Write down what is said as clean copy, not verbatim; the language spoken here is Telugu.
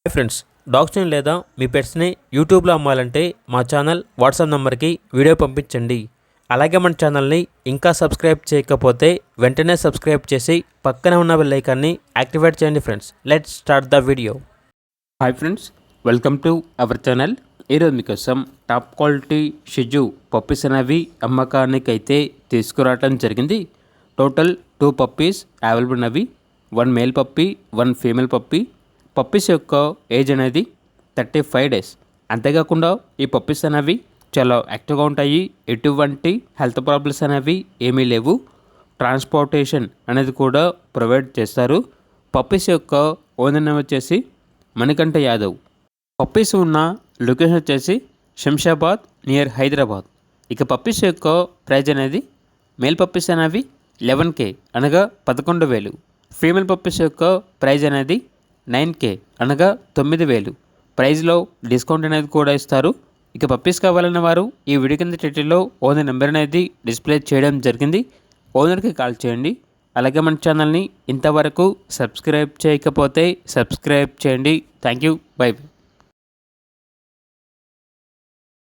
హాయ్ ఫ్రెండ్స్, డాగ్స్ని లేదా మీ పెట్స్ని యూట్యూబ్లో అమ్మాలంటే మా ఛానల్ వాట్సాప్ నెంబర్కి వీడియో పంపించండి. అలాగే మన ఛానల్ని ఇంకా సబ్స్క్రైబ్ చేయకపోతే వెంటనే సబ్స్క్రైబ్ చేసి పక్కనే ఉన్న బెల్ ఐకాన్ని యాక్టివేట్ చేయండి. Friends, let's start the video. Hi friends, welcome to our channel. ఈరోజు మీకోసం టాప్ క్వాలిటీ షిజు పప్పీస్ అనేవి అమ్మకానికి అయితే తీసుకురావడం జరిగింది. టోటల్ 2 పప్పీస్ అవైలబుల్ ఉన్నవి. 1 male puppy, 1 female puppy. Puppies యొక్క ఏజ్ అనేది 35 డేస్. అంతేకాకుండా ఈ పప్పీస్ అనేవి చాలా యాక్టివ్గా ఉంటాయి. ఎటువంటి హెల్త్ ప్రాబ్లమ్స్ అనేవి ఏమీ లేవు. ట్రాన్స్పోర్టేషన్ అనేది కూడా ప్రొవైడ్ చేస్తారు. పప్పీస్ యొక్క ఓనర్ నేమ్ వచ్చేసి మణికంఠ యాదవ్. పప్పీస్ ఉన్న లొకేషన్ వచ్చేసి శంషాబాద్ నియర్ హైదరాబాద్. ఇక పప్పీస్ యొక్క ప్రైజ్ అనేది మేల్ పప్పీస్ అనేవి 11K అనగా 11,000. ఫీమేల్ పప్పీస్ యొక్క ప్రైజ్ అనేది 9K అనగా 9,000. ప్రైజ్లో డిస్కౌంట్ అనేది కూడా ఇస్తారు. ఇక పప్పీస్ కావాలన్న వారు ఈ వీడియో కింద టైటిల్లో ఓనర్ నెంబర్ అనేది డిస్ప్లే చేయడం జరిగింది. ఓనర్కి కాల్ చేయండి. అలాగే మన ఛానల్ని ఇంతవరకు సబ్స్క్రైబ్ చేయకపోతే సబ్స్క్రైబ్ చేయండి. Thank you. బై.